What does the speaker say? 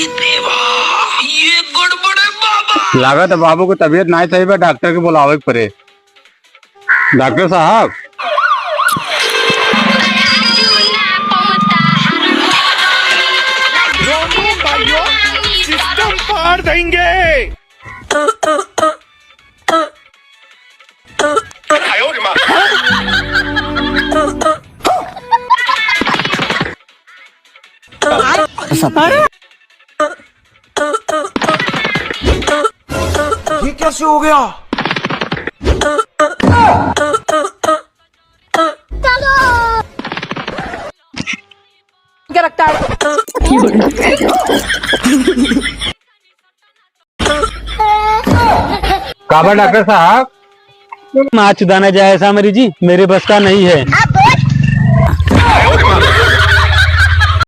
ये गड़बड़ है बाबा। लागत है बाबू की तबीयत नहीं सही है, डॉक्टर के बुलावे के पड़े। डॉक्टर साहब सिस्टम फाड़ देंगे। ये कैसे हो गया? क्या लगता है? काबा डॉक्टर साहब, नाच दाना जाए ऐसा मेरी जी, मेरे बस का नहीं है।